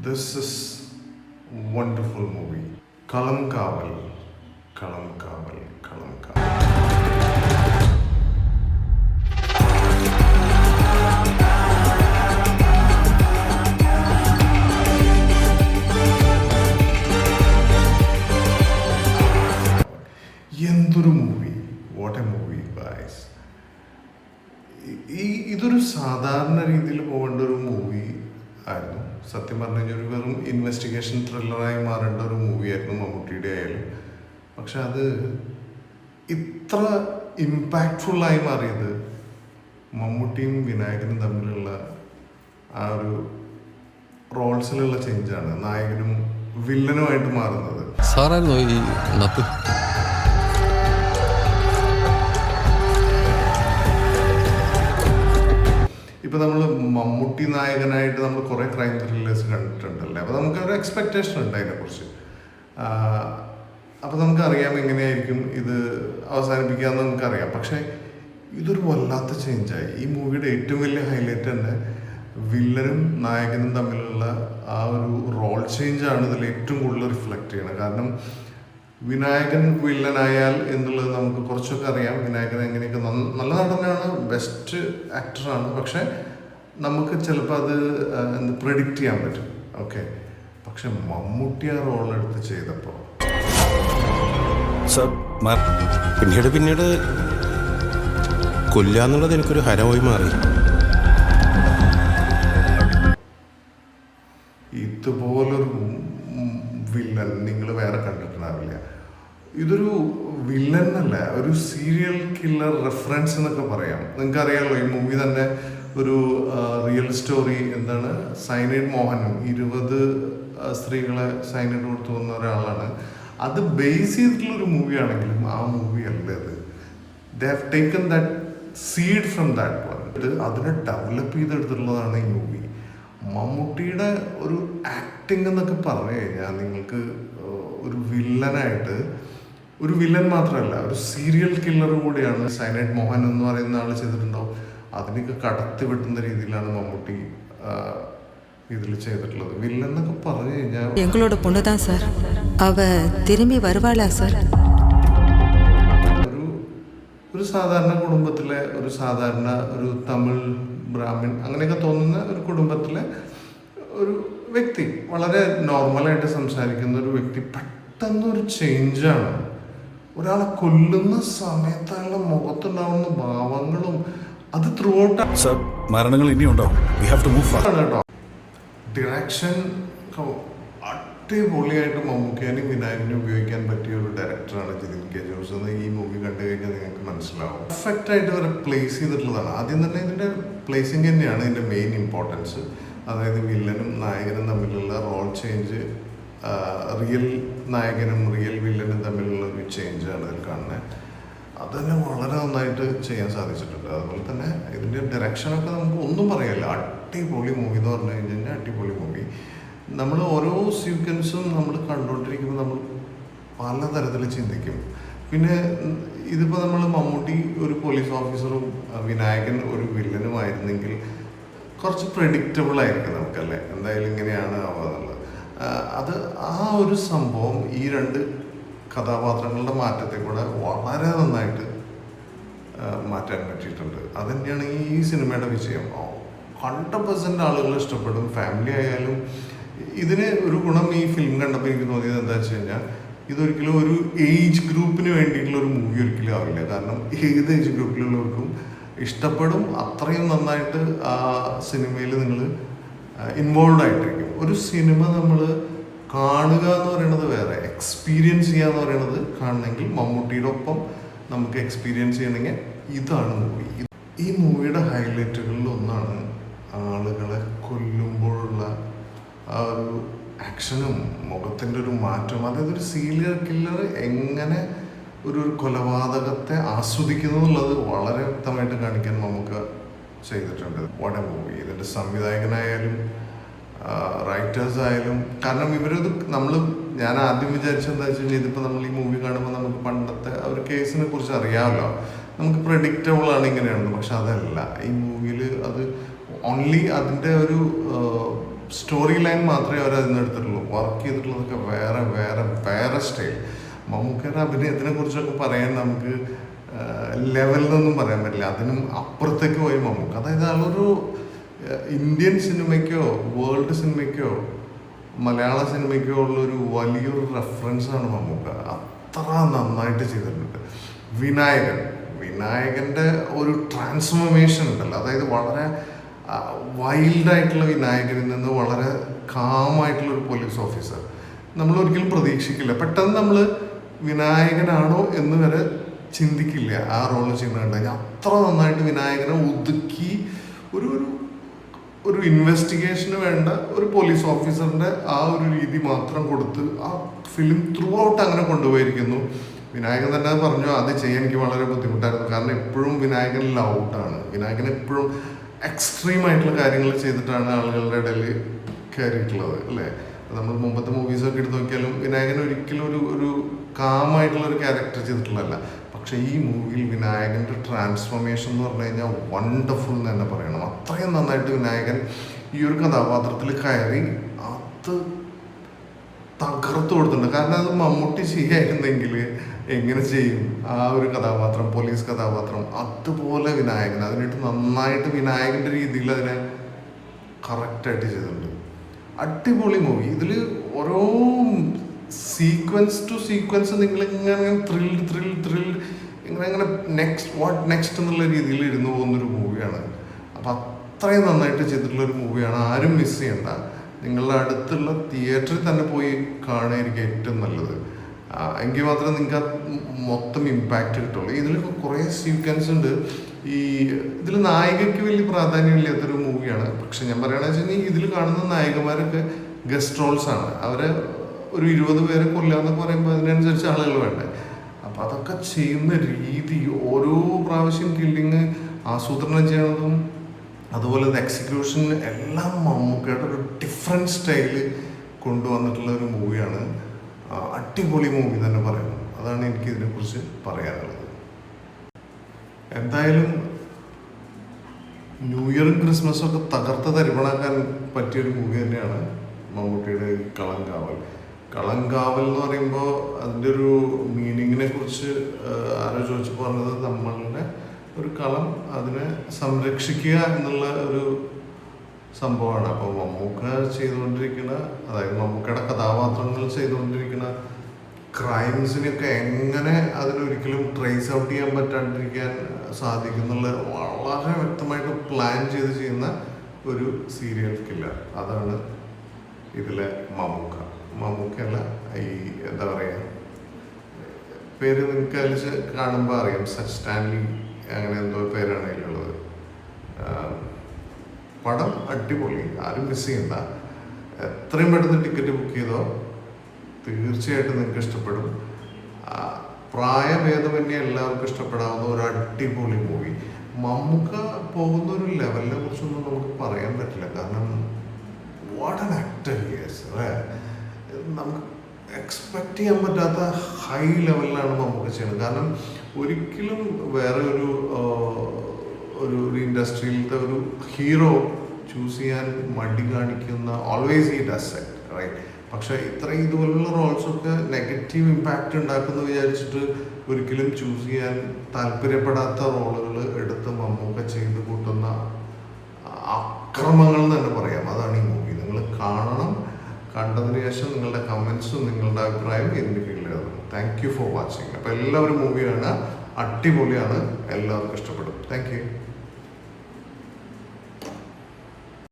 This is wonderful movie. Kalam Kaval, Kalam Kaval, Kalam Kaval. എന്തൊരു movie, what A movie guys. ഇതൊരു സാധാരണ രീതിയിൽ പോകേണ്ട ഒരു മൂവി ആയിരുന്നു. സത്യം പറഞ്ഞു കഴിഞ്ഞാൽ ഒരു വെറും ഇൻവെസ്റ്റിഗേഷൻ ത്രില്ലറായി മാറേണ്ട ഒരു മൂവിയായിരുന്നു മമ്മൂട്ടിയുടെ ആയാലും. പക്ഷെ അത് ഇത്ര ഇമ്പാക്റ്റ്ഫുള്ളായി മാറിയത് മമ്മൂട്ടിയും വിനായകനും തമ്മിലുള്ള ആ ഒരു റോൾസിലുള്ള ചേഞ്ചാണ്. നായകനും വില്ലനുമായിട്ട് മാറുന്നത്. സാറായിരുന്നോ ഈ നത്ത്? ഇപ്പം നമ്മൾ മമ്മൂട്ടി നായകനായിട്ട് നമ്മൾ കുറേ ക്രൈം ത്രില്ലേഴ്സ് കണ്ടിട്ടുണ്ടല്ലേ. അപ്പോൾ നമുക്കൊരു എക്സ്പെക്റ്റേഷൻ ഉണ്ട് അതിനെക്കുറിച്ച്. അപ്പോൾ നമുക്കറിയാം എങ്ങനെയായിരിക്കും ഇത് അവസാനിപ്പിക്കാമെന്ന് നമുക്കറിയാം. പക്ഷേ ഇതൊരു വല്ലാത്ത ചേഞ്ചായി. ഈ മൂവിയുടെ ഏറ്റവും വലിയ ഹൈലൈറ്റ് തന്നെ വില്ലനും നായകനും തമ്മിലുള്ള ആ ഒരു റോൾ ചേഞ്ചാണ് ഇതിൽ ഏറ്റവും കൂടുതൽ റിഫ്ലക്റ്റ് ചെയ്യണം. കാരണം വിനായകൻ വില്ലനായാൽ എന്നുള്ളത് നമുക്ക് കുറച്ചൊക്കെ അറിയാം. വിനായകൻ എങ്ങനെയൊക്കെ നല്ല നടനാണ്, ബെസ്റ്റ് ആക്ടറാണ്. പക്ഷെ നമുക്ക് ചിലപ്പോൾ അത് പ്രെഡിക്റ്റ് ചെയ്യാൻ പറ്റും. ഓക്കെ, പക്ഷെ മമ്മൂട്ടി ആ റോൾ എടുത്ത് ചെയ്തപ്പോൾ പിന്നീട് കൊല്ലാന്നുള്ളത് എനിക്കൊരു ഹരമായി മാറി. ഇതുപോലൊരു വില്ലൻ നിങ്ങൾ വേറെ കണ്ടിട്ടുണ്ടാവില്ല. ഇതൊരു വില്ലൻ അല്ല, ഒരു സീരിയൽ കില്ലർ റെഫറൻസ് എന്നൊക്കെ പറയാം. നിങ്ങൾക്ക് അറിയാമല്ലോ, ഈ മൂവി തന്നെ ഒരു റിയൽ സ്റ്റോറി. എന്താണ്, സൈനൈഡ് മോഹനും 20 സ്ത്രീകളെ സൈനൈഡ് കൊടുത്തു വന്ന ഒരാളാണ്. അത് ബേസ് ചെയ്തിട്ടുള്ളൊരു മൂവിയാണെങ്കിലും ആ മൂവി അല്ല അത്. They have taken that seed from that one. അതിനെ ഡെവലപ്പ് ചെയ്തെടുത്തിട്ടുള്ളതാണ് ഈ മൂവി. മമ്മൂട്ടിയുടെ ഒരു ആക്ടിങ് എന്നൊക്കെ പറഞ്ഞു കഴിഞ്ഞാൽ നിങ്ങൾക്ക് ഒരു വില്ലനായിട്ട്, ഒരു വില്ലൻ മാത്രമല്ല ഒരു സീരിയൽ കില്ലർ കൂടിയാണ്. സൈനൈഡ് മോഹൻ എന്ന് പറയുന്ന ആൾ ചെയ്തിട്ടുണ്ടാവും. അതിനൊക്കെ കടത്തി വെട്ടുന്ന രീതിയിലാണ് മമ്മൂട്ടി ഇതിൽ ചെയ്തിട്ടുള്ളത്. വില്ലൻ എന്നൊക്കെ പറഞ്ഞു കഴിഞ്ഞാൽ എങ്ങളോട് പൊണ്ണുതാ സാർ, അവ തിരുമ്പി വരുവാളാ സാർ. ഒരു സാധാരണ കുടുംബത്തിലെ ഒരു സാധാരണ ഒരു തമിഴ് ബ്രാഹ്മിൺ അങ്ങനെയൊക്കെ തോന്നുന്ന ഒരു കുടുംബത്തിലെ ഒരു വ്യക്തി, വളരെ നോർമലായിട്ട് സംസാരിക്കുന്ന ഒരു വ്യക്തി, പെട്ടെന്നൊരു ചേഞ്ചാണ്. ഒരാളെ കൊല്ലുന്ന സമയത്ത് അയാളുടെ മുഖത്തുണ്ടാവുന്ന ഭാവങ്ങളും അത് ത്രൂ ഔട്ട് മരണങ്ങൾ ഇനിയുണ്ടോ? കേട്ടോ. ഡിറക്ഷൻ അടിപൊളിയായിട്ട് മമ്മൂക്കാനും വിനായകനും ഉപയോഗിക്കാൻ പറ്റിയ ഒരു ഡയറക്ടറാണ് ജിതിൻ കെ ജോസ് എന്ന് ഈ മൂവി കണ്ടു കഴിഞ്ഞാൽ നിങ്ങൾക്ക് മനസ്സിലാവും. പെർഫെക്റ്റ് ആയിട്ട് അവരെ പ്ലേസ് ചെയ്തിട്ടുള്ളതാണ്. ആദ്യം തന്നെ ഇതിൻ്റെ പ്ലേസിങ് തന്നെയാണ് ഇതിൻ്റെ മെയിൻ ഇമ്പോർട്ടൻസ്. അതായത് വില്ലനും നായകനും തമ്മിലുള്ള റോൾ ചേഞ്ച്, റിയൽ നായകനും റിയൽ വില്ലനും തമ്മിലുള്ള ഒരു ചേഞ്ചാണ് ഇതിൽ കാണുന്നത്. അത് തന്നെ വളരെ നന്നായിട്ട് ചെയ്യാൻ സാധിച്ചിട്ടുണ്ട്. അതുപോലെ തന്നെ ഇതിൻ്റെ ഡയറക്ഷനൊക്കെ നമുക്ക് ഒന്നും പറയാനില്ല. അടിപൊളി മൂവി എന്ന് പറഞ്ഞു കഴിഞ്ഞാൽ അടിപൊളി മൂവി. നമ്മൾ ഓരോ സീക്വൻസും നമ്മൾ കണ്ടുകൊണ്ടിരിക്കുമ്പോൾ നമ്മൾ പലതരത്തിൽ ചിന്തിക്കും. പിന്നെ ഇതിപ്പോൾ നമ്മൾ മമ്മൂട്ടി ഒരു പോലീസ് ഓഫീസറും വിനായകൻ ഒരു വില്ലനുമായിരുന്നെങ്കിൽ കുറച്ച് പ്രെഡിക്റ്റബിൾ ആയിരിക്കും നമുക്കല്ലേ, എന്തായാലും ഇങ്ങനെയാണ് ആവാന്നുള്ളത്. അത് ആ ഒരു സംഭവം ഈ രണ്ട് കഥാപാത്രങ്ങളുടെ മാറ്റത്തെ കൂടെ വളരെ നന്നായിട്ട് മാറ്റാൻ പറ്റിയിട്ടുണ്ട്. അത് തന്നെയാണ് ഈ സിനിമയുടെ വിജയം. 100% ആളുകൾ ഇഷ്ടപ്പെടും. ഫാമിലി ആയാലും ഇതിന് ഒരു ഗുണം ഈ ഫിലിം കണ്ടപ്പോൾ എനിക്ക് തോന്നിയത് എന്താ വെച്ച് കഴിഞ്ഞാൽ ഇതൊരിക്കലും ഒരു ഏജ് ഗ്രൂപ്പിന് വേണ്ടിയിട്ടുള്ള ഒരു മൂവി ഒരിക്കലും ആവില്ല. കാരണം ഏത് ഏജ് ഗ്രൂപ്പിലുള്ളവർക്കും ഇഷ്ടപ്പെടും. അത്രയും നന്നായിട്ട് ആ സിനിമയിൽ നിങ്ങൾ ഇൻവോൾവ് ആയിട്ടിരിക്കും. ഒരു സിനിമ നമ്മൾ കാണുക എന്ന് പറയുന്നത് വേറെ, എക്സ്പീരിയൻസ് ചെയ്യുക എന്ന് പറയുന്നത് കാണണമെങ്കിൽ മമ്മൂട്ടിയുടെ ഒപ്പം നമുക്ക് എക്സ്പീരിയൻസ് ചെയ്യണമെങ്കിൽ ഇതാണ് മൂവി. ഈ മൂവിയുടെ ഹൈലൈറ്റുകളിൽ ഒന്നാണ് ആളുകളെ കൊല്ലുമ്പോഴുള്ള ആ ഒരു ആക്ഷനും മുഖത്തിൻ്റെ ഒരു മാറ്റം. അതായത് ഒരു സീരിയൽ കില്ലർ എങ്ങനെ ഒരു കൊലപാതകത്തെ ആസ്വദിക്കുന്നു എന്നുള്ളത് വളരെ വ്യക്തമായിട്ട് കാണിക്കാൻ നമുക്ക് ചെയ്തിട്ടുണ്ട്. What A movie. ഇതിൻ്റെ സംവിധായകനായാലും റൈറ്റേഴ്സ് ആയാലും, കാരണം ഇവരത് ഞാൻ ആദ്യം വിചാരിച്ചത് എന്താ വെച്ച് കഴിഞ്ഞാൽ ഇതിപ്പോൾ നമ്മൾ ഈ മൂവി കാണുമ്പോൾ നമുക്ക് പണ്ടത്തെ ഒരു കേസിനെ കുറിച്ച് അറിയാമല്ലോ, നമുക്ക് പ്രെഡിക്റ്റബിൾ ആണ് ഇങ്ങനെയാണെന്ന്. പക്ഷെ അതല്ല, ഈ മൂവിയിൽ അത് ഓൺലി അതിൻ്റെ ഒരു സ്റ്റോറി ലൈൻ മാത്രമേ അവർ അതിൽ നിന്ന് എടുത്തിട്ടുള്ളൂ. വർക്ക് ചെയ്തിട്ടുള്ളതൊക്കെ വേറെ വേറെ വേറെ സ്റ്റൈൽ. മമ്മൂക്കയുടെ അഭിനയത്തിനെ കുറിച്ചൊക്കെ പറയാൻ നമുക്ക് ലെവലിലൊന്നും പറയാൻ പറ്റില്ല. അതിനും അപ്പുറത്തേക്ക് പോയി മമ്മൂക്ക. അതായത് ആളൊരു ഇന്ത്യൻ സിനിമയ്ക്കോ വേൾഡ് സിനിമയ്ക്കോ മലയാള സിനിമയ്ക്കോ ഉള്ളൊരു വലിയൊരു റെഫറൻസാണ് മമ്മൂക്ക. അത്ര നന്നായിട്ട് ചെയ്തിട്ടുണ്ട്. വിനായകൻ്റെ ഒരു ട്രാൻസ്ഫോർമേഷൻ ഉണ്ടല്ലോ, അതായത് വളരെ വൈൽഡായിട്ടുള്ള വിനായകനിൽ നിന്ന് വളരെ കാമായിട്ടുള്ള ഒരു പോലീസ് ഓഫീസർ നമ്മൾ ഒരിക്കലും പ്രതീക്ഷിക്കില്ല. പെട്ടെന്ന് നമ്മൾ വിനായകനാണോ എന്ന് വരെ ചിന്തിക്കില്ല ആ റോള് ചെയ്യുന്നുണ്ട്. അത്ര നന്നായിട്ട് വിനായകനെ ഒതുക്കി ഒരു ഇൻവെസ്റ്റിഗേഷന് വേണ്ട ഒരു പോലീസ് ഓഫീസറിൻ്റെ ആ ഒരു രീതി മാത്രം കൊടുത്ത് ആ ഫിലിം ത്രൂ ഔട്ട് അങ്ങനെ കൊണ്ടുപോയിരിക്കുന്നു. വിനായകൻ തന്നെ പറഞ്ഞു അത് ചെയ്യാൻ എനിക്ക് വളരെ ബുദ്ധിമുട്ടായിരുന്നു. കാരണം എപ്പോഴും വിനായകൻ ലൗഡാണ്. വിനായകൻ എപ്പോഴും എക്സ്ട്രീമായിട്ടുള്ള കാര്യങ്ങൾ ചെയ്തിട്ടാണ് ആളുകളുടെ ഇടയിൽ കയറിയിട്ടുള്ളത് അല്ലേ. നമ്മൾ മുമ്പത്തെ മൂവീസൊക്കെ എടുത്ത് നോക്കിയാലും വിനായകൻ ഒരിക്കലും ഒരു കാമായിട്ടുള്ള ഒരു ക്യാരക്ടർ ചെയ്തിട്ടുള്ളതല്ല. പക്ഷേ ഈ മൂവിയിൽ വിനായകൻ്റെ ട്രാൻസ്ഫോർമേഷൻ എന്ന് പറഞ്ഞു കഴിഞ്ഞാൽ വണ്ടർഫുൾ എന്ന് തന്നെ പറയണം. അത്രയും നന്നായിട്ട് വിനായകൻ ഈ ഒരു കഥാപാത്രത്തിൽ കയറി അത് തകർത്ത് കൊടുത്തിട്ടുണ്ട്. കാരണം അത് മമ്മൂട്ടി ചെയ്യായിരുന്നെങ്കിൽ എങ്ങനെ ചെയ്യും ആ ഒരു കഥാപാത്രം, പോലീസ് കഥാപാത്രം. അതുപോലെ വിനായകൻ അതിനായിട്ട് നന്നായിട്ട് വിനായകൻ്റെ രീതിയിൽ അതിനെ കറക്റ്റായിട്ട് ചെയ്തിട്ടുണ്ട്. അടിപൊളി മൂവി. ഇതിൽ ഓരോ സീക്വൻസ് ടു സീക്വൻസ് നിങ്ങളിങ്ങനെ ത്രിൽ ഇങ്ങനെ വാട്ട് നെക്സ്റ്റ് എന്നുള്ള രീതിയിൽ ഇരുന്ന് പോകുന്നൊരു മൂവിയാണ്. അപ്പം അത്രയും നന്നായിട്ട് ചെയ്തിട്ടുള്ളൊരു മൂവിയാണ്. ആരും മിസ് ചെയ്യണ്ട. നിങ്ങളുടെ അടുത്തുള്ള തിയേറ്ററിൽ തന്നെ പോയി കാണുകയായിരിക്കും ഏറ്റവും നല്ലത്. എങ്കിൽ മാത്രമേ നിങ്ങൾക്ക് മൊത്തം ഇമ്പാക്റ്റ് കിട്ടുള്ളൂ. ഇതിൽ കുറേ സീക്വൻസ് ഉണ്ട്. ഇതിൽ നായികയ്ക്ക് വലിയ പ്രാധാന്യമില്ലാത്തൊരു മൂവിയാണ്. പക്ഷെ ഞാൻ പറയുകയാണെന്ന് വെച്ച് കഴിഞ്ഞാൽ ഇതിൽ കാണുന്ന നായികമാരൊക്കെ ഗസ്റ്റ് റോൾസാണ്. അവരെ ഒരു 20 പേരെ കൊല്ലാന്നൊക്കെ പറയുമ്പോൾ അതിനനുസരിച്ച് ആളുകൾ വേണ്ടേ. അപ്പം അതൊക്കെ ചെയ്യുന്ന രീതി, ഓരോ പ്രാവശ്യം കില്ലിങ് ആസൂത്രണം ചെയ്യണതും അതുപോലെ എക്സിക്യൂഷൻ എല്ലാം മമ്മൂക്കയുടെ ഒരു ഡിഫറെൻറ്റ് സ്റ്റൈല് കൊണ്ടുവന്നിട്ടുള്ള ഒരു മൂവിയാണ്. അടിപൊളി മൂവി തന്നെ പറയണം. അതാണ് എനിക്ക് ഇതിനെക്കുറിച്ച് പറയാനുള്ളത്. എന്തായാലും ന്യൂ ഇയറും ക്രിസ്മസും ഒക്കെ തകർത്ത് തരിപ്പണാക്കാൻ പറ്റിയൊരു മൂവി തന്നെയാണ് മമ്മൂട്ടിയുടെ കളങ്കാവൽ എന്ന് പറയുമ്പോൾ അതിൻ്റെ ഒരു മീനിങ്ങിനെ കുറിച്ച് ആരോ ചോദിച്ചു പറഞ്ഞത് നമ്മളുടെ ഒരു കളം അതിനെ സംരക്ഷിക്കുക എന്നുള്ള ഒരു സംഭവമാണ്. അപ്പോൾ മമ്മൂക്ക ചെയ്തുകൊണ്ടിരിക്കുന്ന, അതായത് മമ്മൂക്കയുടെ കഥാപാത്രങ്ങൾ ചെയ്തുകൊണ്ടിരിക്കുന്ന ക്രൈംസിനെയൊക്കെ എങ്ങനെ അതിനൊരിക്കലും ട്രേസ് ഔട്ട് ചെയ്യാൻ പറ്റാണ്ടിരിക്കാൻ സാധിക്കുന്നുള്ള വളരെ വ്യക്തമായിട്ട് പ്ലാൻ ചെയ്ത് ചെയ്യുന്ന ഒരു സീരിയൽ കില്ലർ. അതാണ് ഇതിലെ മമ്മൂക്കയല്ല, ഈ എന്താ പറയുക പേര് നിങ്ങൾക്ക് അതിൽ കാണുമ്പോൾ അറിയാം, സ്റ്റാൻലി അങ്ങനെ എന്തോ പേരാണ് അതിലുള്ളത്. പടം അടിപൊളി, ആരും മിസ് ചെയ്യണ്ട. എത്രയും പെട്ടെന്ന് ടിക്കറ്റ് ബുക്ക് ചെയ്തോ, തീർച്ചയായിട്ടും നിങ്ങൾക്ക് ഇഷ്ടപ്പെടും. പ്രായഭേദമന്യേ എല്ലാവർക്കും ഇഷ്ടപ്പെടാവുന്ന ഒരു അടിപൊളി മൂവി. മമ്മൂക്ക പോകുന്ന ഒരു ലെവലിനെ കുറിച്ചൊന്നും നമുക്ക് പറയാൻ പറ്റില്ല. കാരണം what an actor he is. നമുക്ക് എക്സ്പെക്റ്റ് ചെയ്യാൻ പറ്റാത്ത ഹൈ ലെവലിലാണ് മമ്മൂക്ക ചെയ്യുന്നത്. കാരണം ഒരിക്കലും വേറെ ഒരു ഇൻഡസ്ട്രിയിലത്തെ ഒരു ഹീറോ ചൂസ് ചെയ്യാൻ മടി കാണിക്കുന്ന always he does it right. പക്ഷേ ഇതുപോലുള്ള റോൾസൊക്കെ നെഗറ്റീവ് ഇമ്പാക്റ്റ് ഉണ്ടാക്കുന്നു വിചാരിച്ചിട്ട് ഒരിക്കലും ചൂസ് ചെയ്യാൻ താല്പര്യപ്പെടാത്ത റോളുകൾ എടുത്ത് മമ്മൂക്ക ചെയ്ത് കൂട്ടുന്ന അക്രമങ്ങൾ എന്ന് തന്നെ പറയാം. അതാണ് ഈ മൂവി. നിങ്ങൾ കാണണം. കണ്ടതിന് ശേഷം നിങ്ങളുടെ കമൻസും നിങ്ങളുടെ അഭിപ്രായം എനിക്ക് ഫീൽ ചെയ്യണം. Thank you for watching. അപ്പോൾ എല്ലാവരും മൂവി കാണുക. അടിപൊളിയാണ്, എല്ലാവർക്കും ഇഷ്ടപ്പെടും. Thank you.